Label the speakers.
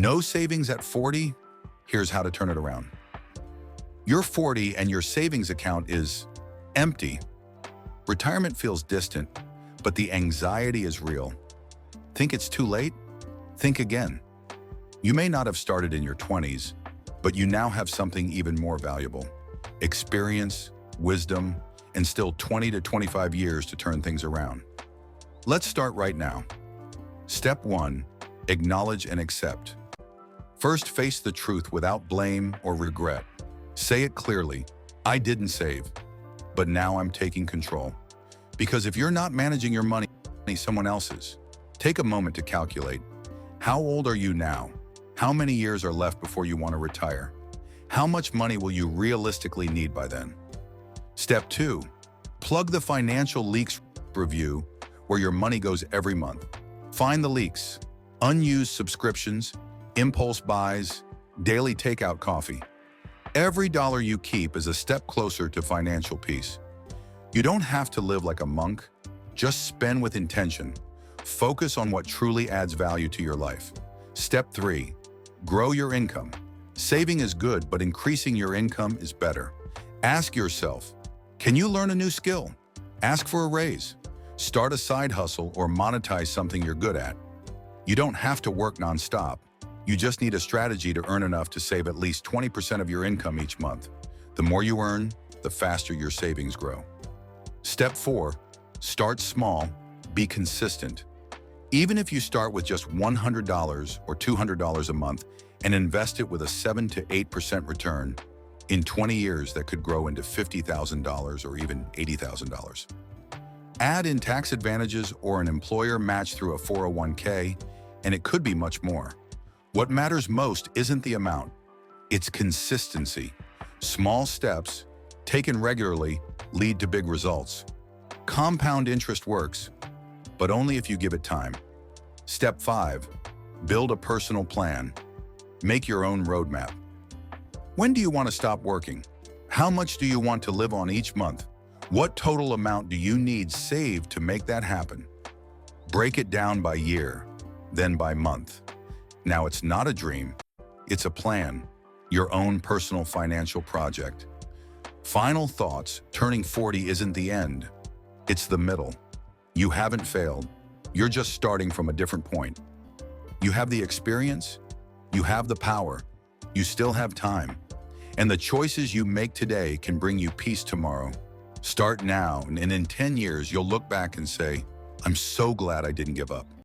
Speaker 1: No savings at 40? Here's how to turn it around. You're 40 and your savings account is empty. Retirement feels distant, but the anxiety is real. Think it's too late? Think again. You may not have started in your 20s, but you now have something even more valuable: experience, wisdom, and still 20 to 25 years to turn things around. Let's start right now. Step 1. Acknowledge and accept. First, face the truth without blame or regret. Say it clearly: I didn't save, but now I'm taking control. Because if you're not managing your money, someone else's. Take a moment to calculate. How old are you now? How many years are left before you want to retire? How much money will you realistically need by then? Step 2. Plug the financial leaks review where your money goes every month. Find the leaks: unused subscriptions, impulse buys, daily takeout coffee. Every dollar you keep is a step closer to financial peace. You don't have to live like a monk. Just spend with intention. Focus on what truly adds value to your life. Step 3. Grow your income. Saving is good, but increasing your income is better. Ask yourself, can you learn a new skill? Ask for a raise. Start a side hustle or monetize something you're good at. You don't have to work nonstop. You just need a strategy to earn enough to save at least 20% of your income each month. The more you earn, the faster your savings grow. Step 4. Start small. Be consistent. Even if you start with just $100 or $200 a month and invest it with a 7 to 8% return, in 20 years that could grow into $50,000 or even $80,000. Add in tax advantages or an employer match through a 401k, and it could be much more. What matters most isn't the amount, it's consistency. Small steps, taken regularly, lead to big results. Compound interest works, but only if you give it time. Step 5. Build a personal plan. Make your own roadmap. When do you want to stop working? How much do you want to live on each month? What total amount do you need saved to make that happen? Break it down by year, then by month. Now, it's not a dream, it's a plan, your own personal financial project. Final thoughts: turning 40 isn't the end, it's the middle. You haven't failed, you're just starting from a different point. You have the experience, you have the power, you still have time. And the choices you make today can bring you peace tomorrow. Start now, and in 10 years, you'll look back and say, I'm so glad I didn't give up.